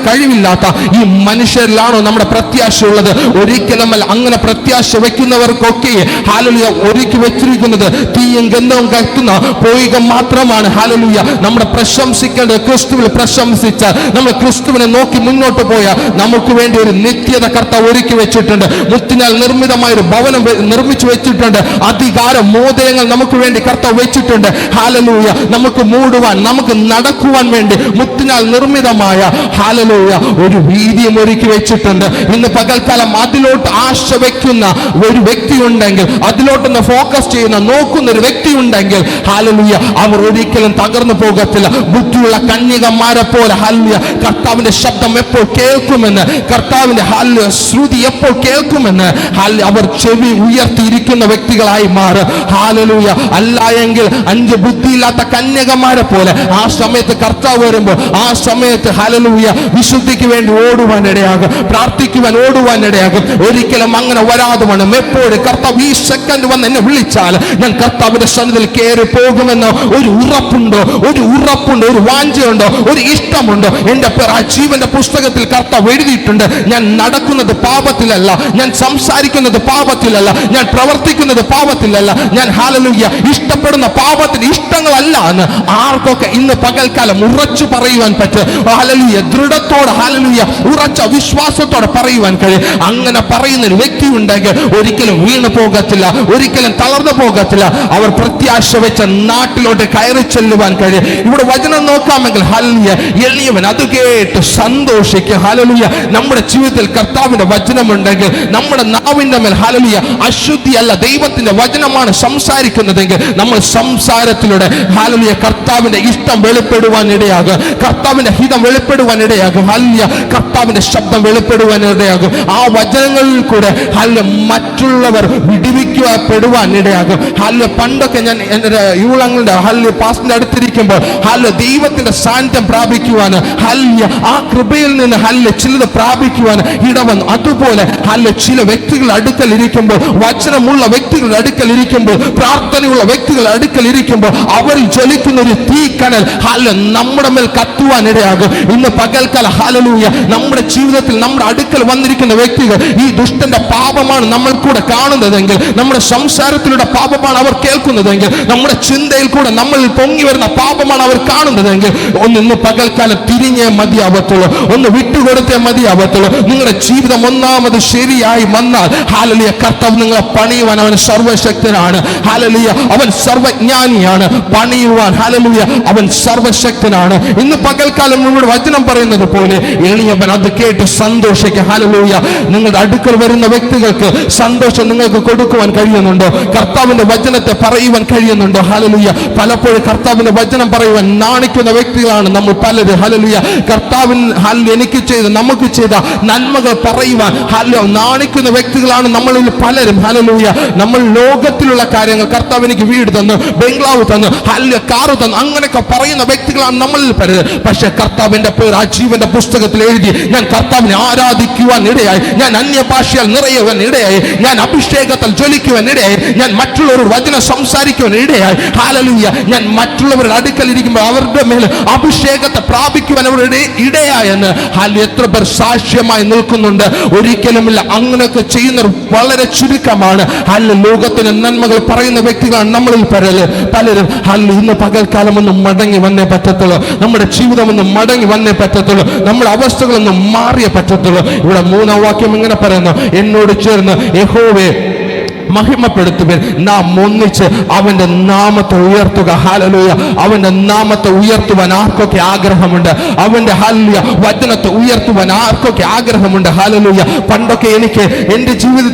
Speaker 1: കഴിവില്ലാത്ത ഈ മനുഷ്യരിലാണോ നമ്മുടെ പ്രത്യാശ ഉള്ളത്? ഒരിക്കലുമല്ല. അങ്ങനെ പ്രത്യാശ വെക്കുന്നവർക്കൊക്കെ ഹല്ലേലൂയ ഒരുക്കി വെച്ചിരിക്കുന്നത് തീയും ഗന്ധവും കത്തുന്ന പോയിക മാത്രമാണ്. ഹല്ലേലൂയ നമ്മുടെ പ്രശംസിക്കേണ്ടത് ക്രിസ്തുവിൽ പ്രശംസിച്ചാൽ, നമ്മൾ ക്രിസ്തുവിനെ നോക്കി മുന്നോട്ട് പോയാൽ നമുക്ക് വേണ്ടി ഒരു നിത്യത കർത്താവ് ഒരുക്കി വെച്ചിട്ടുണ്ട്. മുത്തിനാൽ നിർമ്മിതമായ ഒരു ഭവനം നിർമ്മിച്ചു വെച്ചിട്ടുണ്ട്. അധികാര മോതിരങ്ങൾ നമുക്ക് വേണ്ടി കർത്താവ് വെച്ചിട്ടുണ്ട്. ഹല്ലേലൂയ നമുക്ക് മൂടുവാൻ, നമുക്ക് നടക്കുവാൻ വേണ്ടി മുത്തിനാൽ നിർമ്മിതമായ ഹല്ലേലൂയ ഒരു വീതിയും ഒരുക്കി വെച്ചിട്ടുണ്ട്. ഇന്ന് പകൽക്കാലം അതിലോട്ട് ആശ വെക്കുന്ന ഒരു വ്യക്തി ഉണ്ടെങ്കിൽ, അതിലോട്ടൊന്ന് ഫോക്കസ് ചെയ്യുന്ന നോക്കുന്ന ഒരു വ്യക്തി ഉണ്ടെങ്കിൽ ഹല്ലേലൂയ അവർ ഒരിക്കലും തകർന്നു പോകത്തില്ല. ബുദ്ധിയുള്ള കന്യകമാരെ പോലെ ഹല്ലേലൂയ കർത്താവിന്റെ ശബ്ദം എപ്പോൾ കേൾക്കുമെന്ന്, കർത്താവിന്റെ ഹല്ലേലൂയ ശ്രുതി എപ്പോൾ കേൾക്കുമെന്ന് ഹല്ലേലൂയ അവർ ചെവി ഉയർത്തിയിരിക്കുന്ന വ്യക്തികളായി മാറും. ഹല്ലേലൂയ അല്ല എങ്കിൽ 5 ബുദ്ധിയില്ലാത്ത കന്യകമാരെ പോലെ ആ സമയത്ത് കർത്താവ് വരുമ്പോൾ ആ സമയത്ത് ഹല്ലേലൂയ വിശുദ്ധിക്ക് വേണ്ടി ഓടുവാൻ ഇടയാകും, പ്രാർത്ഥിക്കുവാൻ ഓടുവാൻ ഇടയാകും. ഒരിക്കലും അങ്ങനെ വരാതെ വേണം. എപ്പോഴും കർത്താവ് ഈ സെക്കൻഡ് വന്ന് എന്നെ വിളിച്ചാൽ ഞാൻ കർത്താവിന്റെ സന്നിധിയിൽ കയറി പോകുമെന്നോ ഒരു ഉറപ്പുണ്ടോ? ഒരു ഉറപ്പുണ്ടോ? ഒരു വാഞ്ചയുണ്ടോ? ഒരു ഇഷ്ടമുണ്ടോ? എൻ്റെ പേർ ആ ജീവന്റെ പുസ്തകത്തിൽ കർത്താവ് എഴുതിയിട്ടുണ്ട്. ഞാൻ നടക്കുന്നത് പാപത്തിലല്ല, ഞാൻ സംസാരിക്കുന്നത് പാപത്തിലല്ല, ഞാൻ പ്രവർത്തിക്കുന്നത് പാപത്തിലല്ല, ഞാൻ ഹല്ലേലൂയ ഇഷ്ടപ്പെടുന്ന പാപത്തിന്റെ ഇഷ്ടങ്ങളല്ല എന്ന് ആർക്കൊക്കെ ഇന്ന് പകൽക്കാലം ഉറച്ചു പറയുവാൻ പറ്റും. ഹല്ലേലൂയ ദൃഢത്തോടെ ഹല്ലേലൂയ ഉറച്ച വിശ്വാസത്തോടെ പറയുവാൻ കഴിയും. അങ്ങനെ പറയുന്ന ഒരു വ്യക്തി ഉണ്ടെങ്കിൽ ഒരിക്കലും വീണു പോകത്തില്ല, ഒരിക്കലും തളർന്നു പോകത്തില്ല. അവർ പ്രത്യാശ വെച്ച നാട്ടിലോട്ട് കയറി ചെല്ലുവാൻ കഴിയും. ഇവിടെ വചനം നോക്കാമെങ്കിൽ ഹല്ലേലൂയ എളിയവൻ അത് കേട്ട് സന്തോഷിക്കുക. ഹല്ലേലൂയ നമ്മുടെ ജീവിതത്തിൽ കർത്താവിന്റെ വചനമുണ്ടെങ്കിൽ നമ്മുടെ നാവിന്റെ മേൽ ഹല്ലേലൂയ അശുദ്ധിയല്ല, ദൈവത്തിന്റെ വചനമാണ് സംസാരിക്കുന്നതെങ്കിൽ നമ്മൾ സംസാരത്തിലൂടെ ഹല്ലേലൂയ കർത്താവിന്റെ ഇഷ്ടം വെളിപ്പെടുവാൻ ഇടയാകും, കർത്താവിന്റെ ഹിതം വെളിപ്പെടുവാൻ ഇടയാകും, ഹല്ലേലൂയ കർത്താവിന്റെ ശബ്ദം വെളിപ്പെടുവാൻ ഇടയാകും. ആ വചനങ്ങളിൽ കൂടെ ഹല്ലേലൂയ മറ്റുള്ളവർ വിടുവിക്കപ്പെടുവാൻ ഇടയാകും. ഹല്ലേലൂയ പണ്ടൊക്കെ ഞാൻ എൻ്റെ യൂളങ്ങളുടെ ഹല്ലേലൂയ പാസ്റ്റിന്റെ അടുത്തിരിക്കുമ്പോൾ ഹല്ലേലൂയ ദൈവത്തിന്റെ സാന്നിധ്യം പ്രാപിക്കുവാൻ ഹല്ലേലൂയ ആ കൃപയിൽ നിന്ന് ഹല്ലേലൂയ ചിലത് പ്രാപിക്കുവാൻ ഇടവന്നു. അതുപോലെ ഹല്ലേലൂയ ചില വ്യക്തികൾ അടുക്കൽ ഇരിക്കുമ്പോൾ, വചനമുള്ള വ്യക്തികളുടെ അടുക്കൽ ഇരിക്കുമ്പോൾ, പ്രാർത്ഥനയുള്ള വ്യക്തികളുടെ അടുക്കൽ ഇരിക്കുമ്പോൾ അവരിൽ ജ്വലിക്കുന്ന ഒരു തീക്കനൽ ഹല്ലേലൂയ നമ്മുടെ മേൽ കത്തുവാൻ ഇടയാകും. ഇന്ന് പകൽക്കാല ഹല്ലേലൂയ നമ്മുടെ ജീവിതത്തിൽ നമ്മുടെ അടുക്കൽ വന്നിരിക്കുന്ന വ്യക്തികൾ ഈ ദുഷ്ടന്റെ പാപമാണ് നമ്മൾ കൂടെ കാണുന്നതെങ്കിൽ, നമ്മുടെ സംസാരത്തിലൂടെ പാപമാണ് അവർ കേൾക്കുന്നതെങ്കിൽ, നമ്മുടെ ചിന്തയിൽ കൂടെ നമ്മളിൽ പൊങ്ങി വരുന്ന പാപമാണ് അവർ കാണുന്നതെങ്കിൽ ഇന്ന് പകൽക്കാലം തിരിഞ്ഞേ മതിയാവത്തുള്ളൂ, ഒന്ന് വിട്ടുകൊടുത്തേ മതിയാവത്തുള്ളൂ. നിങ്ങളുടെ ജീവിതം ഒന്നാമത് ശരിയായി വന്നാൽ ഹല്ലേലൂയ കർത്താവ് നിങ്ങളെ പണിയുവാൻ അവൻ സർവശക്തനാണ്. ഹല്ലേലൂയ അവൻ സർവജ്ഞാനിയാണ്. പണിയുവാൻ ഹല്ലേലൂയ അവൻ സർവശക്തനാണ്. ഇന്ന് പകൽക്കാലം നമ്മുടെ വചനം പറയുന്നത് പോലെ എളിയവൻ അത് കേട്ട് സന്തോഷിക്കുക. ഹല്ലേലൂയ നിങ്ങളുടെ അടുക്കൽ വരുന്ന വ്യക്തികൾക്ക് സന്തോഷം നിങ്ങൾക്ക് കൊടുക്കുവാൻ കഴിയുന്നുണ്ടോ? കർത്താവിന്റെ വചനത്തെ പറയുവാൻ കഴിയുന്നുണ്ടോ? ഹല്ലേലൂയ പലപ്പോഴും കർത്താവിന്റെ വചനം പറയുവാൻ നാണിക്കുന്ന വ്യക്തികളാണ് നമ്മൾ പലരും. ഹല്ലേലൂയ കർത്താവിൻ ഹല്ലേലൂയ എനിക്ക് ചെയ്ത നമുക്ക് ചെയ്ത നന്മകൾ പറയുവാൻ ഹല്ലേലൂയ നാണിക്കുന്ന വ്യക്തികളാണ് നമ്മളിൽ പലരും. ഹല്ലേലൂയ നമ്മൾ ലോകത്തിലുള്ള കാര്യങ്ങൾ, കർത്താവ് എനിക്ക് വീട് തന്നു, ബംഗ്ലാവ് തന്നു, ഹല്ലേലൂയ കാറ് തന്നു, അങ്ങനെയൊക്കെ പറയുന്ന വ്യക്തികളാണ് നമ്മളിൽ പലരും. പക്ഷെ കർത്താവിന്റെ പേർ ആ ജീവന്റെ പുസ്തകത്തിൽ എഴുതി ഞാൻ കർത്താവിനെ ആരാധിക്കുവാൻ ഇടയായി, ഞാൻ അന്യഭാഷയാൽ നിറയുവാൻ ഇടയായി, ഞാൻ അഭിഷേകത്താൽ ജ്വലിക്കുവാൻ ഇടയായി, ഞാൻ മറ്റുള്ളവരോട് വചനം സംസാരിക്കുവാൻ ഇടയായി. ഹല്ലേലൂയ. ഞാൻ മറ്റുള്ളവരുടെ അടുക്കൽ ഇരിക്കുമ്പോൾ അവരുടെ മേൽ അഭിഷേകത്തെ പ്രാപിക്കുവാൻ അവരുടെ ഇടയായെന്ന് ഹല്ലേലൂയ എത്ര പേർ സാക്ഷ്യമായി നിൽക്കുന്നുണ്ട്. ഒരിക്കലുമില്ല. അങ്ങനെയൊക്കെ ചെയ്യുന്നവർ വളരെ ചുരുക്കമാണ്. ഹല്ലേലൂയ ലോകത്തിന് നന്മകൾ പറയുന്ന വ്യക്തികളാണ് നമ്മളിൽ പലരും. ഹല്ലേലൂയ ഇന്ന് പകൽക്കാലം ഒന്ന് മടങ്ങി വന്നേ പറ്റത്തുള്ളൂ, നമ്മുടെ ജീവിതം ഒന്ന് മടങ്ങി വന്നേ പറ്റത്തുള്ളൂ, നമ്മുടെ അവസ്ഥകളൊന്നും മാറിയേ പറ്റത്തുള്ളൂ. ഇവിടെ 3-ാം വാക്യം ഇങ്ങനെ പറയുന്നു, എന്നോട് ചേർന്ന് യഹോവയെ മഹിമപ്പെടുത്തുവിൻ, നാം ഒന്നിച്ച് അവന്റെ നാമത്തെ ഉയർത്തുക. ഹല്ലേലൂയ. അവന്റെ നാമത്തെ ഉയർത്തുവാൻ ആർക്കൊക്കെ ആഗ്രഹമുണ്ട്? അവന്റെ ഹല്ലേലൂയ വചനത്തെ ഉയർത്തുവാൻ ആർക്കൊക്കെ ആഗ്രഹമുണ്ട്? ഹല്ലേലൂയ. പണ്ടൊക്കെ എനിക്ക് എന്റെ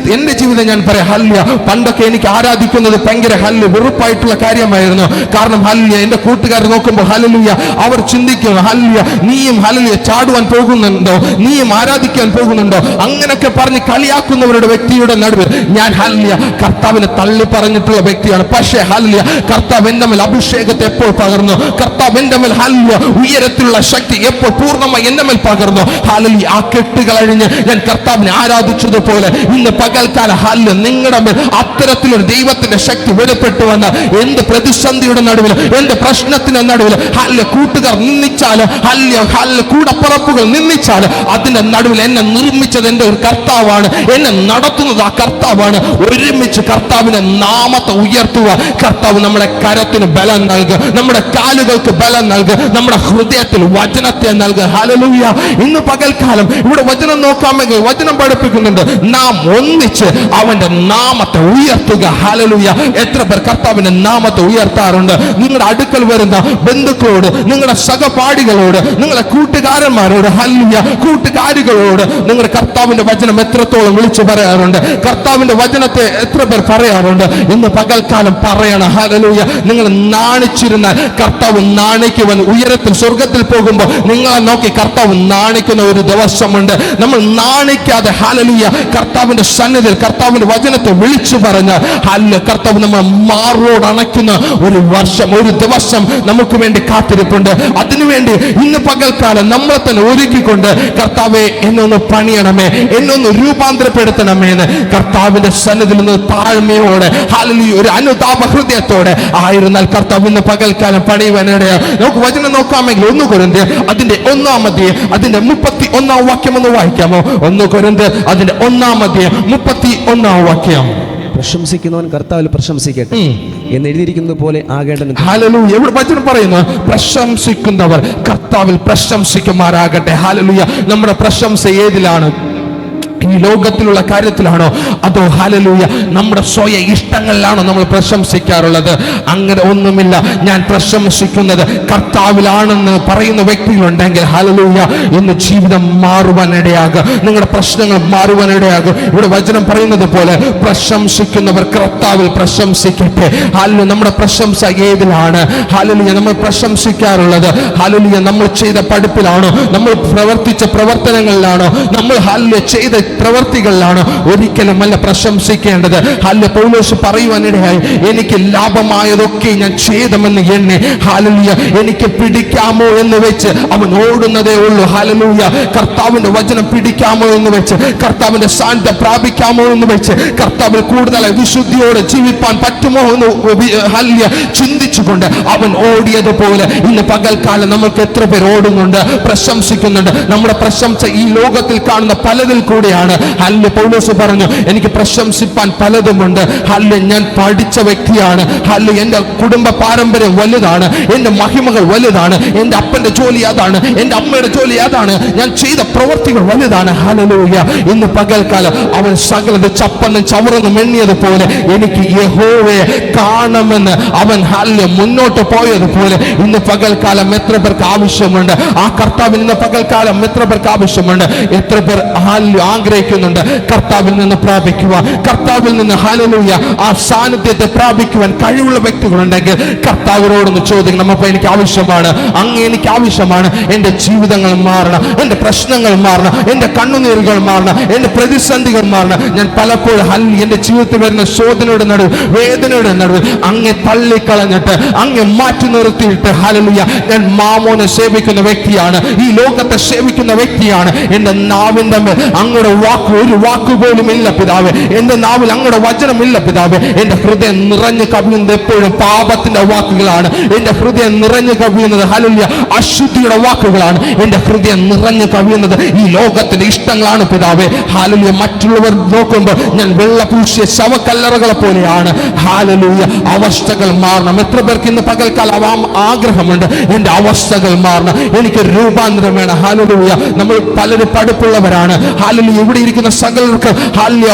Speaker 1: ജീവിതം ഞാൻ പറയാം, ഹല്ലേലൂയ, പണ്ടൊക്കെ എനിക്ക് ആരാധിക്കുന്നത് ഭയങ്കര ഹല്ലേലൂയ വെറുപ്പായിട്ടുള്ള കാര്യമായിരുന്നു. കാരണം ഹല്ലേലൂയ എന്റെ കൂട്ടുകാർ നോക്കുമ്പോൾ ഹല്ലേലൂയ അവർ ചിന്തിക്കുന്നു, ഹല്ലേലൂയ നീയും ഹല്ലേലൂയ ചാടുവാൻ പോകുന്നുണ്ടോ, നീയും ആരാധിക്കാൻ പോകുന്നുണ്ടോ, അങ്ങനെയൊക്കെ പറഞ്ഞ് കളിയാക്കുന്നവരുടെ വ്യക്തിയുടെ നടുവിൽ ഞാൻ ഹല്ലേലൂയ കർത്താവിനെ തള്ളി പറഞ്ഞിട്ടുള്ള വ്യക്തിയാണ്. പക്ഷേ ഹല്ലേലൂയ കർത്താവ് എന്റെ മേൽ അഭിഷേകത്തെ എപ്പോൾ പകർന്നു, കർത്താവ് എന്റെ മേൽ ഹല്ലേലൂയ ഉയരത്തിലുള്ള ശക്തി എപ്പോൾ പൂർണ്ണമായി എന്റെ മേൽ പകർന്നു, ഹല്ലേലൂയ ആ കെട്ടുകൾ അഴിഞ്ഞ് ഞാൻ കർത്താവിനെ ആരാധിച്ചതുപോലെ ഇന്ന് പകൽക്കാലം ഹല്ലേലൂയ നിങ്ങളുടെ മേൽ അത്തരത്തിലൊരു ദൈവത്തിന്റെ ശക്തി വെളിപ്പെട്ടു വന്ന എന്ത് പ്രതിസന്ധിയുടെ നടുവിൽ, എന്ത് പ്രശ്നത്തിന്റെ നടുവിൽ ഹല്ലേലൂയ കൂട്ടുകാർ നിന്ദിച്ചാൽ, ഹല്ലേലൂയ കൂടപ്പുറപ്പുകൾ നിന്ദിച്ചാൽ, അതിന്റെ നടുവിൽ എന്നെ നിർമ്മിച്ചത് എന്റെ ഒരു കർത്താവാണ്, എന്നെ നടത്തുന്നത് ആ കർത്താവാണ്. ഒരുമിച്ച് കർത്താവിന്റെ നാമത്തെ ഉയർത്തുക. കർത്താവ് നമ്മുടെ കരത്തിന് ബലം നൽകുക, നമ്മുടെ കാലുകൾക്ക് ബലം നൽകുക, നമ്മുടെ ഹൃദയത്തിൽ വചനത്തെ നൽകുക. ഹല്ലേലൂയ. ഇന്ന് പകൽക്കാലം ഇവിടെ വചനം നോക്കാമെങ്കിൽ വചനം പഠിപ്പിക്കുന്നുണ്ട്, നാം ഒന്നിച്ച് അവന്റെ നാമത്തെ ഉയർത്തുക. ഹല്ലേലൂയ. എത്ര പേർ കർത്താവിന്റെ നാമത്തെ ഉയർത്താറുണ്ട്? നിങ്ങളുടെ അടുക്കൽ വരുന്ന ബന്ധുക്കളോട്, നിങ്ങളുടെ സഹപാഠികളോട്, നിങ്ങളുടെ കൂട്ടുകാരന്മാരോട്, ഹല്ലേലൂയ കൂട്ടുകാരികളോട് നിങ്ങളുടെ കർത്താവിന്റെ വചനം എത്രത്തോളം വിളിച്ചു പറയാറുണ്ട്? കർത്താവിന്റെ വചനത്തെ എത്ര പേർ പറയാറുണ്ട്? ഇന്ന് പകൽക്കാലം പറയണം. ഹല്ലേലൂയ. നിങ്ങൾ നാണിച്ചിരുന്നാൽ കർത്താവ് നാണിക്കുവാൻ, ഉയരത്തിൽ സ്വർഗത്തിൽ പോകുമ്പോൾ നിങ്ങളെ നോക്കി കർത്താവ് നാണിക്കുന്ന ഒരു ദിവസമുണ്ട്. നമ്മൾ നാണിക്കാതെ ഹല്ലേലൂയ കർത്താവിന്റെ സന്നിധിയിൽ കർത്താവിന്റെ വചനത്തെ വിളിച്ചു പറഞ്ഞ് ഹല്ലേലൂയ കർത്താവ് നമ്മൾ മാറോട് അണയ്ക്കുന്ന ഒരു വർഷം, ഒരു ദിവസം നമുക്ക് വേണ്ടി കാത്തിരിപ്പുണ്ട്. അതിനുവേണ്ടി ഇന്ന് പകൽക്കാലം നമ്മളെ തന്നെ ഒരുക്കിക്കൊണ്ട് കർത്താവെ എന്നൊന്ന് പണിയണമേ, എന്നൊന്ന് രൂപാന്തരപ്പെടുത്തണമേ എന്ന് കർത്താവിന്റെ സന്നിധിയിൽ നിന്ന് താഴ്മയോടെ ഹല്ലേലൂയ ഒരു അനുതാപ ഹൃദയത്തോടെ ആയിരുന്നാൽ കർത്താവ് ഇന്ന് പകൽക്കാലം പണിയുവാനിടയാ. നമുക്ക് വചനം നോക്കാമെങ്കിൽ 1 കൊരിന്ത്യർ അതിന്റെ 1-ാം അധ്യായം അതിന്റെ 31-ാം വാക്യം ഒന്ന് വായിക്കാമോ? 1 കൊരിന്ത്യർ അതിന്റെ 1-ാം അധ്യായം 31-ാം വാക്യം.
Speaker 2: പ്രശംസിക്കുന്നവൻ കർത്താവിൽ പ്രശംസിക്കട്ടെ എന്ന് എഴുതിയിരിക്കുന്നത് പോലെ ആകേണ്ടത്.
Speaker 1: ഹല്ലേലൂയ. ഇവിടെ വചനം പറയുന്നു, പ്രശംസിക്കുന്നവർ കർത്താവിൽ പ്രശംസിക്കുമാറാകട്ടെ. ഹല്ലേലൂയ. നമ്മുടെ പ്രശംസ ഏതിലാണ്? ഈ ലോകത്തിലുള്ള കാര്യത്തിലാണോ, അതോ ഹല്ലേലൂയ നമ്മുടെ സ്വയ ഇഷ്ടങ്ങളിലാണോ നമ്മൾ പ്രശംസിക്കാറുള്ളത്? അങ്ങനെ ഒന്നുമില്ല. ഞാൻ പ്രശംസിക്കുന്നത് കർത്താവിലാണെന്ന് പറയുന്ന വ്യക്തികളുണ്ടെങ്കിൽ ഹല്ലേലൂയ ഇന്ന് ജീവിതം മാറുവാനിടയാകുക, നിങ്ങളുടെ പ്രശ്നങ്ങൾ മാറുവാനിടയാകും. ഇവിടെ വചനം പറയുന്നത് പോലെ പ്രശംസിക്കുന്നവർ കർത്താവിൽ പ്രശംസിക്കട്ടെ. ഹല്ലേലൂയ. നമ്മുടെ പ്രശംസ ഏതിലാണ്? ഹല്ലേലൂയ നമ്മൾ പ്രശംസിക്കാറുള്ളത് ഹല്ലേലൂയ നമ്മൾ ചെയ്ത പഠിപ്പിലാണോ, നമ്മൾ പ്രവർത്തിച്ച പ്രവർത്തനങ്ങളിലാണോ, നമ്മൾ ഹല്ലേലൂയ ചെയ്ത പ്രവർത്തികളിലാണ്? ഒരിക്കലുമല്ല പ്രശംസിക്കേണ്ടത്. ഹല്ലേലൂയ പൗലോസ് പറയുവാനിടയായി, എനിക്ക് ലാഭമായതൊക്കെ ഞാൻ ചെയ്തെന്ന് എണ്ണി ഹല്ലേലൂയ എനിക്ക് പിടിക്കാമോ എന്ന് വെച്ച് അവൻ ഓടുന്നതേ ഉള്ളൂ. ഹല്ലേലൂയ. കർത്താവിന്റെ വചനം പിടിക്കാമോ എന്ന് വെച്ച്, കർത്താവിന്റെ സാന്നിധ്യം പ്രാപിക്കാമോ എന്ന് വെച്ച്, കർത്താവിൽ കൂടുതലായി വിശുദ്ധിയോടെ ജീവിപ്പാൻ പറ്റുമോ എന്ന് ഹല്ലേലൂയ ചിന്തിച്ചുകൊണ്ട് അവൻ ഓടിയതുപോലെ ഇന്ന് പകൽക്കാലം നമുക്ക് എത്ര പേർ ഓടുന്നുണ്ട്, പ്രശംസിക്കുന്നുണ്ട്? നമ്മുടെ പ്രശംസ ഈ ലോകത്തിൽ കാണുന്ന പലതിൽ കൂടെയാണ്. ഹല്ലേലൂയ പൗലോസ് പറഞ്ഞു, എനിക്ക് പ്രശംസിപ്പാൻ പലതുമുണ്ട്. ഹല്ലേലൂയ ഞാൻ പഠിച്ച വ്യക്തിയാണ്. ഹല്ലേലൂയ എന്റെ കുടുംബ പാരമ്പര്യം വലുതാണ്, എന്റെ മഹിമകൾ വലുതാണ്, എന്റെ അപ്പന്റെ ജോലി അതാണ്, എന്റെ അമ്മയുടെ ജോലി അതാണ്, ഞാൻ ചെയ്ത പ്രവർത്തികൾ വലുതാണ്. ഹല്ലേലൂയ. ഇന്ന് പകൽക്കാലം അവൻ സകലത് ചപ്പന്നും ചവറന്നും എണ്ണിയതുപോലെ എനിക്ക് യഹോവയെ കാണുമെന്ന് അവൻ ഹല്ലേലൂയ നിങ്ങൾ മുന്നോട്ട് പോയതുപോലെ ഇന്ന് പകൽക്കാലം എത്ര പേർക്ക് ആവശ്യമുണ്ട്? ആ കർത്താവിൽ ഇന്ന് പകൽക്കാലം എത്ര പേർക്ക് ആവശ്യമുണ്ട്? എത്ര പേർ ആഗ്രഹിക്കുന്നുണ്ട് കർത്താവിൽ നിന്ന് പ്രാപിക്കുവാൻ, കർത്താവിൽ നിന്ന് ഹല്ലേലൂയ ആ സാന്നിധ്യത്തെ പ്രാപിക്കുവാൻ കഴിവുള്ള വ്യക്തികളുണ്ടെങ്കിൽ കർത്താവിനോടൊന്ന് ചോദിക്കണം, അപ്പൊ എനിക്ക് ആവശ്യമാണ്, അങ്ങ് എനിക്ക് ആവശ്യമാണ്. എൻ്റെ ജീവിതങ്ങൾ മാറണം, എൻ്റെ പ്രശ്നങ്ങൾ മാറണം, എൻ്റെ കണ്ണുനീരുകൾ മാറണം, എൻ്റെ പ്രതിസന്ധികൾ മാറണം. ഞാൻ പലപ്പോഴും എൻ്റെ ജീവിതത്തിൽ വരുന്ന ശോധനയുടെ നടുവ്, വേദനയുടെ നടുവ് അങ്ങെ തള്ളിക്കളഞ്ഞിട്ട് അങ്ങെ മാറ്റി നിർത്തിയിട്ട് ഹല്ലേലൂയ ഞാൻ മാമോനെ സേവിക്കുന്ന വ്യക്തിയാണ്, ഈ ലോകത്തെ സേവിക്കുന്ന വ്യക്തിയാണ്. എൻ്റെ നാവിൻ്റെ മേൽ അങ്ങയുടെ വാക്ക്, ഒരു വാക്കുപോലും ഇല്ല പിതാവേ. എൻ്റെ നാവിൽ അങ്ങയുടെ വചനമില്ല പിതാവേ. എൻ്റെ ഹൃദയം നിറഞ്ഞു കവിയുന്നത് എപ്പോഴും പാപത്തിന്റെ വാക്കുകളാണ്. എൻ്റെ ഹൃദയം നിറഞ്ഞു കവിയുന്നത് ഹല്ലേലൂയ അശുദ്ധിയുടെ വാക്കുകളാണ്. എൻ്റെ ഹൃദയം നിറഞ്ഞു കവിയുന്നത് ഈ ലോകത്തിന്റെ ഇഷ്ടങ്ങളാണ് പിതാവേ. ഹല്ലേലൂയ മറ്റുള്ളവർ നോക്കുമ്പോൾ ഞാൻ വെള്ളപൂശിയ ശവക്കല്ലറകളെ പോലെയാണ്. ഹല്ലേലൂയ അവസ്ഥകൾ മാറണം. എത്ര പേർക്ക് ഇന്ന് പകൽക്കാലം ആഗ്രഹമുണ്ട് എൻ്റെ അവസ്ഥകൾ മാറണം, എനിക്ക് രൂപാന്തരം വേണം? ഹല്ലേലൂയ നമ്മൾ പലരും പഠിപ്പുള്ളവരാണ്. ഹല്ലേലൂയ ഇവിടെ ഇരിക്കുന്ന സകലർക്ക് ഹല്ലേലൂയ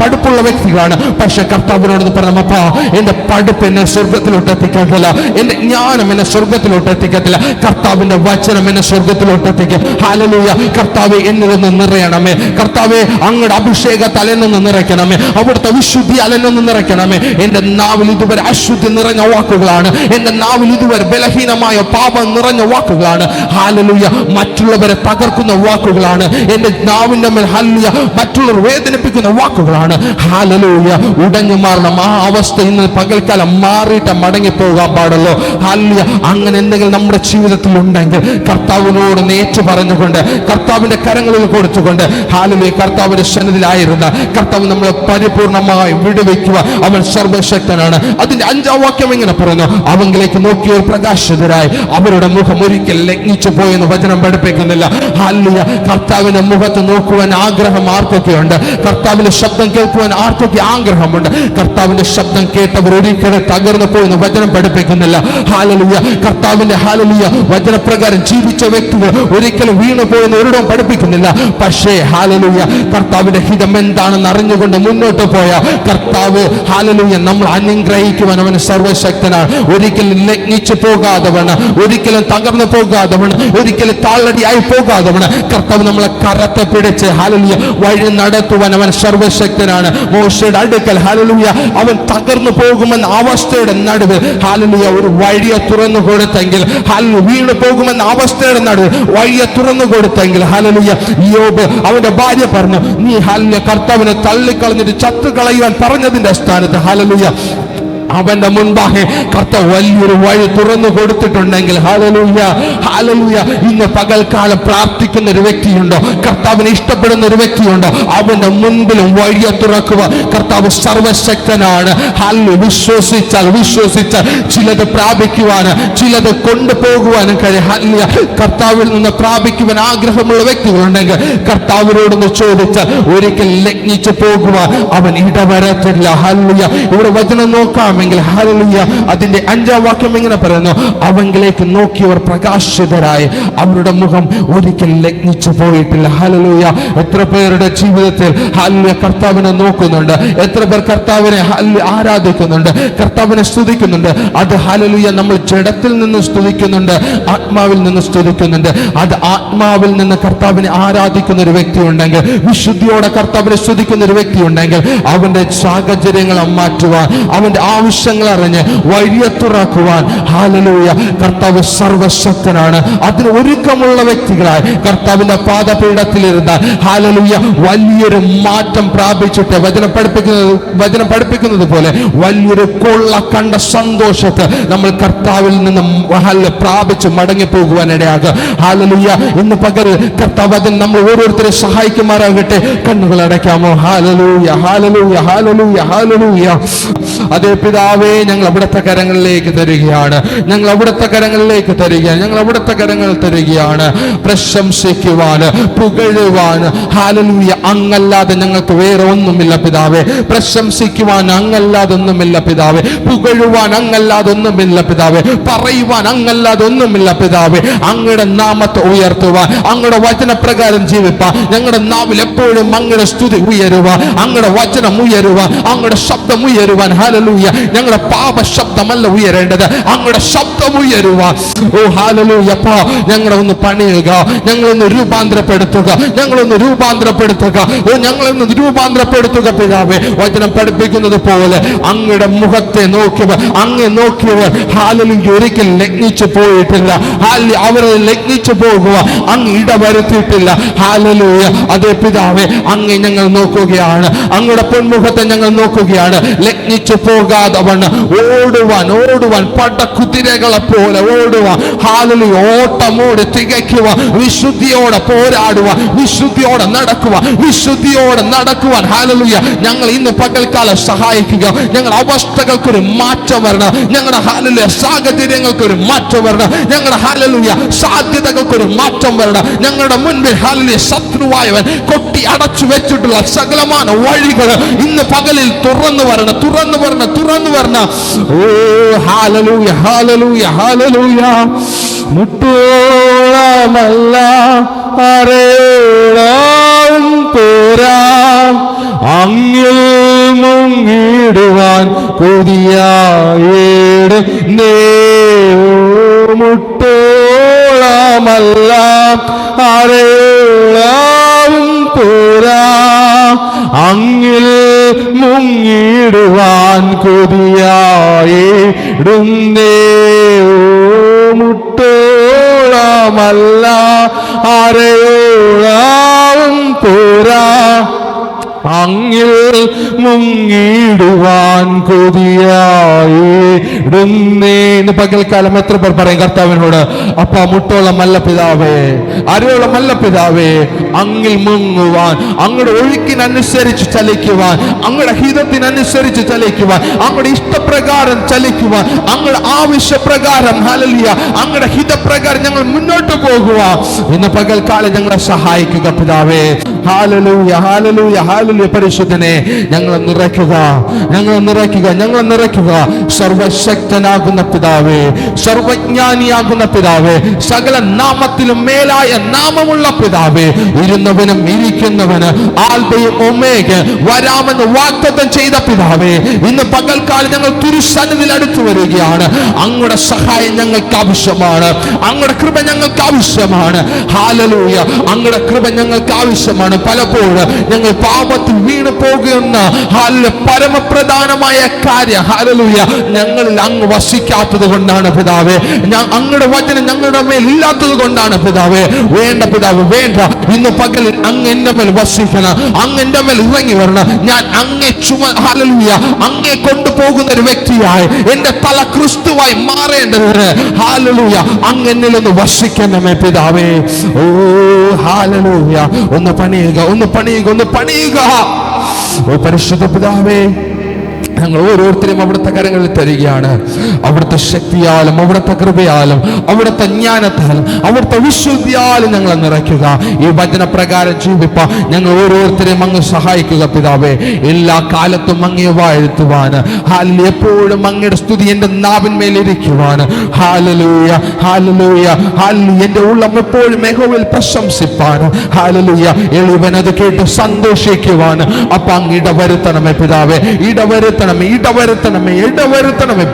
Speaker 1: പഠിപ്പുള്ള വ്യക്തികളാണ്. പക്ഷെ കർത്താവിനോട് പറഞ്ഞപ്പോ എൻ്റെ പഠിപ്പ് എന്നെ സ്വർഗത്തിലോട്ട് എത്തിക്കത്തില്ല, എൻ്റെ ജ്ഞാനം എന്നെ സ്വർഗത്തിലോട്ട് എത്തിക്കത്തില്ല, കർത്താവിന്റെ വചനം എന്നെ സ്വർഗത്തിലോട്ട് എത്തിക്കും. ഹല്ലേലൂയ കർത്താവേ എന്നിൽ നിന്ന് നിറയണമേ, കർത്താവേ അങ്ങയുടെ അഭിഷേകത്താൽ എന്നൊന്ന് നിറയ്ക്കണമേ, അവിടുത്തെ വിശുദ്ധി അലെന്നൊന്ന് നിറയ്ക്കണമേ. എൻ്റെ നാവിൽ ഇതുവരെ അശുദ്ധി നിറഞ്ഞ വാക്കുകളാണ്, എൻ്റെ നാവിൽ ഇതുവരെ ബലഹീനമായ പാപം നിറഞ്ഞ വാക്കുകളാണ്. ഹല്ലേലൂയ മറ്റുള്ളവരെ തകർക്കുന്ന വാക്കുകളാണ് എൻ്റെ നാവിൻ്റെ മേൽ. ഹല്ലേലൂയ മറ്റുള്ളവർ വേദനിപ്പിക്കുന്ന വാക്കുകളാണ്. ഹല്ലേലൂയ ഉടഞ്ഞു മാറണം. ആ അവസ്ഥ ഇന്ന് പകൽക്കാലം മാറിയിട്ട് മടങ്ങി പോകാൻ പാടുള്ളൂ. ഹല്ലേലൂയ അങ്ങനെ എന്തെങ്കിലും നമ്മുടെ ജീവിതത്തിൽ ഉണ്ടെങ്കിൽ കർത്താവിനോട് നേറ്റു പറഞ്ഞുകൊണ്ട് കർത്താവിന്റെ കരങ്ങളിൽ കൊടുത്തുകൊണ്ട് ഹല്ലേലൂയ കർത്താവിന്റെ സന്നിധിയിലായിരുന്ന കർത്താവ് നമ്മളെ പരിപൂർണമായി വിടുവിക്കുക. അവൻ സർവശക്തനാണ്. അതിന്റെ 5-ാം വാക്യം ഇങ്ങനെ പറയുന്നു, അവങ്കിലേക്ക് നോക്കിയവർ പ്രകാശിതരായി അവരുടെ മുഖം ഒരിക്കൽ ലഗ്നിച്ചു പോയെന്ന് വചനം പഠിപ്പിക്കുന്നില്ല. ഹല്ലേലൂയ കർത്താവിന്റെ മുഖത്ത് നോക്കുവാൻ ആഗ്രഹം ആർക്കൊക്കെയുണ്ട്? കർത്താവിന്റെ ശബ്ദം കേൾക്കുവാൻ ആർക്കൊക്കെ ആഗ്രഹമുണ്ട്? കർത്താവിന്റെ ശബ്ദം കേട്ടവർ ഒരിക്കലും തകർന്നു പോയെന്ന് വചനം പഠിപ്പിക്കുന്നില്ല. ഹല്ലേലൂയ കർത്താവിന്റെ ഹല്ലേലൂയ വചനപ്രകാരം ജീവിച്ച വ്യക്തികൾ ഒരിക്കലും വീണു പോയെന്ന് ഒരിടവും പഠിപ്പിക്കുന്നില്ല. പക്ഷേ ഹല്ലേലൂയ കർത്താവിന്റെ ഹിതം എന്താണെന്ന് അറിഞ്ഞുകൊണ്ട് മുന്നോട്ട് പോയ കർത്താവ് ഹല്ലേലൂയ നമ്മൾ അനുഗ്രഹിക്കുവാൻ അവൻ സർവശക്തനാണ്. ഒരിക്കലും ലഗ്നിച്ചു പോകാതവണ്, ഒരിക്കലും തകർന്നു പോകാതവണ്, ഒരിക്കലും താളടിയായി പോകാതവണ് കർത്താവ് നമ്മളെ കരത്തെ പിടിച്ച് ഹല്ലേലൂയ വഴി നടത്തുവാൻ അവൻ സർവശക്തനാണ്. മോശയുടെ അടുക്കൽ ഹല്ലേലൂയ അവൻ തകർന്നു പോകുമെന്ന അവസ്ഥയുടെ നടുവിൽ ഹല്ലേലൂയ ഒരു വഴിയെ തുറന്നു കൊടുത്തെങ്കിൽ, ഹല്ലേലൂയ വീണു പോകുമെന്ന അവസ്ഥയുടെ നടുവിൽ വഴിയെ തുറന്നു കൊടുത്തെങ്കിൽ ഹല്ലേലൂയ യോബ് അവന്റെ ഭാര്യ പറഞ്ഞു, നീ ഹല്ലേലൂയ കർത്താവിനെ തള്ളിക്കളഞ്ഞിട്ട് ചത്തുകളയുവാൻ പറഞ്ഞതിന്റെ സ്ഥാനത്ത് ഹല്ലേലൂയ അവന്റെ മുൻപാകെ കർത്താവ് വലിയൊരു വഴി തുറന്നു കൊടുത്തിട്ടുണ്ടെങ്കിൽ ഹല്ലേലൂയ ഹല്ലേലൂയ ഇന്ന് പകൽക്കാലം പ്രാർത്ഥിക്കുന്ന ഒരു വ്യക്തിയുണ്ടോ? കർത്താവിനെ ഇഷ്ടപ്പെടുന്ന ഒരു വ്യക്തിയുണ്ടോ? അവന്റെ മുൻപിലും വഴിയെ തുറക്കുക കർത്താവ് സർവശക്തനാണ്. ഹല്ലേലൂയ വിശ്വസിച്ചാൽ ചിലത് പ്രാപിക്കുവാന്, ചിലത് കൊണ്ടുപോകുവാനും കഴിയും. ഹല്ലേലൂയ കർത്താവിൽ നിന്ന് പ്രാപിക്കുവാൻ ആഗ്രഹമുള്ള വ്യക്തികളുണ്ടെങ്കിൽ കർത്താവിനോടൊന്ന് ചോദിച്ചാൽ ഒരിക്കൽ ലഗ്നിച്ചു പോകുവാൻ അവൻ ഇടവരത്തില്ല. ഹല്ലേലൂയ ഇവിടെ വചനം നോക്കാം. ഹല്ലേലൂയ അതിന്റെ 5-ാം വാക്യം ഇങ്ങനെ പറയുന്നു, അവങ്കിലേക്ക് നോക്കിയവർ പ്രകാശിതരായി അവരുടെ മുഖം ഒരിക്കൽ ലഗ്നിച്ചു പോയിട്ടില്ല. ഹല്ലേലൂയ എത്ര പേരുടെ ജീവിതത്തിൽ ഹല്ലേലൂയ കർത്താവിനെ നോക്കുന്നുണ്ട്? എത്ര പേർ കർത്താവിനെ ആരാധിക്കുന്നുണ്ട്, കർത്താവിനെ സ്തുതിക്കുന്നുണ്ട്? അത് ഹല്ലേലൂയ നമ്മൾ ജഡത്തിൽ നിന്ന് സ്തുതിക്കുന്നുണ്ട്, ആത്മാവിൽ നിന്ന് സ്തുതിക്കുന്നുണ്ട്. അത് ആത്മാവിൽ നിന്ന് കർത്താവിനെ ആരാധിക്കുന്ന ഒരു വ്യക്തി ഉണ്ടെങ്കിൽ, വിശുദ്ധിയോടെ കർത്താവിനെ സ്തുതിക്കുന്ന ഒരു വ്യക്തി ഉണ്ടെങ്കിൽ അവന്റെ സാഹചര്യങ്ങളെ മാറ്റുവാൻ, അവന്റെ ആവശ്യങ്ങൾ അറിഞ്ഞ് വഴിയെ തുറക്കുവാൻ ഹല്ലേലൂയ കർത്താവ് സർവശക്തനാണ്. അതിന് ഒരുക്കമുള്ള വ്യക്തികളായി കർത്താവിന്റെ പാദപീഠത്തിലിരുന്ന ഹല്ലേലൂയ വലിയൊരു മാറ്റം പ്രാപിച്ചിട്ട് വചനം പഠിപ്പിക്കുന്നത് പോലെ വലിയൊരു കൊള്ള കണ്ട സന്തോഷത്തെ നമ്മൾ കർത്താവിൽ നിന്ന് പ്രാപിച്ച് മടങ്ങി പോകുവാൻ ഇടയാകുക. ഹല്ലേലൂയ ഇന്ന് പകൽ കർത്താവ് അതിന് നമ്മൾ ഓരോരുത്തരെ സഹായിക്കുമാറാകട്ടെ. കണ്ണുകൾ അടയ്ക്കാമോ? Hallelujah hallelujah hallelujah hallelujah. അതേ പിതാവേ, ഞങ്ങൾ അവിടുത്തെ കരങ്ങളിലേക്ക് തരികയാണ്, ഞങ്ങൾ അവിടുത്തെ കരങ്ങളിലേക്ക് തരികയാണ്, ഞങ്ങൾ അവിടുത്തെ കരങ്ങൾ തരികയാണ്. പ്രശംസിക്കുവാൻ, പുകഴുവാൻ ഹല്ലേലൂയ അങ്ങല്ലാതെ ഞങ്ങൾക്ക് വേറെ ഒന്നുമില്ല പിതാവേ. പ്രശംസിക്കുവാൻ അങ്ങല്ലാതെ ഒന്നുമില്ല പിതാവേ, പുകഴുവാൻ അങ്ങല്ലാതെ ഒന്നുമില്ല പിതാവേ, പറയുവാൻ അങ്ങല്ലാതെ ഒന്നുമില്ല പിതാവേ. അങ്ങയുടെ നാമത്തെ ഉയർത്തുവാൻ, അങ്ങയുടെ വചനപ്രകാരം ജീവിപ്പാൻ ഞങ്ങളുടെ നാവിൽ എപ്പോഴും അങ്ങയുടെ സ്തുതി ഉയരുവാൻ, അങ്ങയുടെ വചനം ഉയരുവാൻ, അങ്ങയുടെ ശബ്ദം ഉയരുവാൻ ഹല്ലേലൂയ ഞങ്ങളുടെ പാപ ശബ്ദമല്ല ഉയരേണ്ടത്, അങ്ങയുടെ ശബ്ദം ഉയരുവാൻ. ഓ ഹല്ലേലൂയ. അപ്പാ ഞങ്ങളെ ഒന്ന് പണിയുക, ഞങ്ങളൊന്ന് രൂപാന്തരപ്പെടുത്തുക, ഞങ്ങളൊന്ന് രൂപാന്തരപ്പെടുത്തുക. ഓ ഞങ്ങളൊന്ന് രൂപാന്തരപ്പെടുത്തുക പിതാവേ. വചനം പഠിപ്പിക്കുന്നത് പോലെ അങ്ങയുടെ മുഖത്തെ നോക്കിയവർ, അങ്ങെ നോക്കിയവർ ഹല്ലേലൂയ ഒരിക്കൽ ലഗ്നിച്ചു പോയിട്ടില്ല. അവരെ ലഗ്നിച്ചു പോകുക അങ്ങ് ഇടവരുത്തിയിട്ടില്ല. ഹല്ലേലൂയ. അതേ പിതാവേ, അങ്ങെ ഞങ്ങൾ നോക്കുകയാണ്, അങ്ങയുടെ പൊന്മുഖത്തെ ഞങ്ങൾ നോക്കുകയാണ്. ലഗ്നിച്ചു പോകാതെ വണ്ണം ഓടുവാൻ പടക്കുതിരകളെ പോലെ ഓടുവാൻ. ഹല്ലേലൂയ. ഓട്ടമോടെ തികയ്ക്കുവാൻ, വിശുദ്ധിയോടെ പോരാടുവാൻ, വിശുദ്ധിയോടെ നടക്കുവാൻ. ഹല്ലേലൂയ. ഞങ്ങൾ ഇന്ന് പകൽക്കാലം സഹായിക്കുക. ഞങ്ങളുടെ അവസ്ഥകൾക്കൊരു മാറ്റം വരണം, ഞങ്ങളുടെ ഹല്ലേലൂയ സാഹചര്യങ്ങൾക്കൊരു മാറ്റം വരണം, ഞങ്ങളുടെ ഹല്ലേലൂയ സാധ്യതകൾക്കൊരു മാറ്റം വരണം. ഞങ്ങളുടെ മുൻപിൽ ഹല്ലേലൂയ ശത്രുവായവൻ കൊട്ടി അടച്ചു വെച്ചിട്ടുള്ള സകലമായ വഴികൾ ഇന്ന് പകലിൽ തുറന്നു വരണം. ഓ ഹല്ലേലൂയ, ഹല്ലേലൂയ, ഹല്ലേലൂയ. മുട്ടോളമല്ല അരയോളം പോരാ, അങ്ങിൽ മുങ്ങിടുവാൻ കൊതിയായിടുന്നേ. മുട്ടോളമല്ല അരയോളം പോരാ, അങ്ങിൽ മുങ്ങിടുവാൻ കൊതിയായിടുന്നേ. മുട്ടോളമല്ല അരയോളം പോരാ, അങ്ങിൽ മുങ്ങിടുവാൻ കൊതിയായിടുന്നേ. ഇന്ന് പകൽക്കാലം എത്ര പേർ പറയും കർത്താവിനോട്, അപ്പാ മുട്ടോളമല്ല പിതാവേ, അരയോളമല്ല പിതാവേ, അങ്ങിൽ മുങ്ങുവാൻ, അങ്ങയുടെ ഒഴുക്കിനനുസരിച്ച് ചലിക്കുവാൻ, അങ്ങയുടെ ഹിതത്തിനനുസരിച്ച് ചലിക്കുവാൻ, അങ്ങയുടെ ഇഷ്ടപ്രകാരം ചലിക്കുവാൻ, അങ്ങയുടെ ആവശ്യപ്രകാരം ഹല്ലേലൂയ അങ്ങയുടെ ഹിതപ്രകാരം ഞങ്ങൾ മുന്നോട്ട് പോകുക. ഇന്ന് പകൽക്കാലം ഞങ്ങളെ സഹായിക്കുക പിതാവേ. Hallelujah, hallelujah, hallelujah. പരിശുദ്ധനെ ഞങ്ങളെ നിറയ്ക്കുക. സർവശക്തനാകുന്ന പിതാവേ, സർവജ്ഞാനിയാകുന്ന പിതാവേ, സകല നാമത്തിലും മേലായ നാമമുള്ള പിതാവേ, ഇരുന്നവനും ഇരിക്കുന്നവന്, ആൽഫയും ഒമേഗയും വരാമെന്ന് വാഗ്ദത്തം ചെയ്ത പിതാവേ, ഇന്ന് പകൽക്കാലം ഞങ്ങൾ തിരുസന്നിധിയിൽ അടുത്തു വരികയാണ്. അങ്ങയുടെ സഹായം ഞങ്ങൾക്ക് ആവശ്യമാണ്, അങ്ങയുടെ കൃപ ഞങ്ങൾക്ക് ആവശ്യമാണ്. ഹല്ലേലൂയ. അങ്ങയുടെ കൃപ ഞങ്ങൾക്ക് ആവശ്യമാണ്. പലപ്പോഴും ഞങ്ങൾ പാപത്തിൽ വീണു പോകുന്ന പരമപ്രധാനമായ കാര്യം ഹല്ലേലൂയ ഞങ്ങളിൽ അങ്ങ് വസിക്കാത്തത് കൊണ്ടാണ് പിതാവേ. അങ്ങയുടെ വചനം ഞങ്ങളുടെ മേൽ ഇല്ലാത്തത് കൊണ്ടാണ് പിതാവേ. വേണ്ട പിതാവ്, വേണ്ട. ഇന്ന് പകലിൽ അങ്ങ് എന്റെ മേൽ വസിക്കണം, അങ്ങ് എന്റെ മേൽ ഇറങ്ങി വരണം. ഞാൻ അങ്ങേ ഹല്ലേലൂയ അങ്ങേ കൊണ്ടുപോകുന്ന ഒരു വ്യക്തിയായി, എന്റെ തല ക്രിസ്തുവായി മാറേണ്ടവര് ഹല്ലേലൂയ അങ്ങ് എന്നിലൊന്ന് വസിക്കണമേ പിതാവേ. ഓ ഹല്ലേലൂയ. ഒന്ന് പണിയുക. ഓ പരിശുദ്ധ പിതാവേ, ഞങ്ങൾ ഓരോരുത്തരും അവിടുത്തെ കരങ്ങളിൽ തരികയാണ്. അവിടുത്തെ ശക്തിയാലും, അവിടുത്തെ കൃപയാലും, അവിടുത്തെ ജ്ഞാനത്താലും, അവിടുത്തെ വിശുദ്ധിയാലും ഞങ്ങളെ നിറയ്ക്കുക. ഈ വചനപ്രകാരം ജീവിപ്പാൻ ഞങ്ങൾ ഓരോരുത്തരെയും അങ്ങ് സഹായിക്കുക പിതാവേ. എല്ലാ കാലത്തും അങ്ങയെ വാഴ്ത്തുവാൻ, ഹല്ലേലൂയ, എപ്പോഴും അങ്ങയുടെ സ്തുതി എൻ്റെ നാവിന്മേലിരിക്കുവാൻ. Hallelujah, hallelujah, hallelujah. എൻ്റെ ഉള്ളം എപ്പോഴും യഹോവയിൽ പ്രശംസിപ്പാൻ. ഹല്ലേലൂയ. എളിയവൻ അത് കേട്ട് സന്തോഷിക്കുവാൻ. അപ്പൊ അങ്ങ് ഇടവരുത്തണമേ പിതാവേ, ഇടവരുത്തണമേ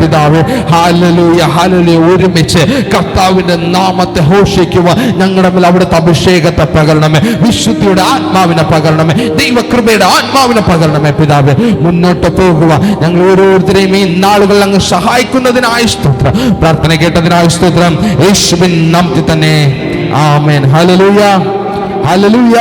Speaker 1: പിതാവേ. Hallelujah, hallelujah. ഒരുമിച്ച് കർത്താവിന്റെ നാമത്തെ ഘോഷിക്കുവാൻ ഞങ്ങളുടെ മേൽ അവിടുത്തെ അഭിഷേകത്തെ പകരണമേ, വിശുദ്ധിയുടെ ആത്മാവിനെ പകരണമേ, ദൈവകൃപയുടെ ആത്മാവിനെ പകരണമേ പിതാവേ. മുന്നോട്ട് പോകുക ഞങ്ങൾ ഓരോരുത്തരെയും ഈ നാളുകൾ അങ്ങ് സഹായിക്കുന്നതിനായി സ്തോത്രം. പ്രാർത്ഥന കേട്ടതിനായി സ്തോത്രം. യേശുവിൻ നാമത്തിൽ തന്നെ ആമേൻ. Hallelujah, hallelujah.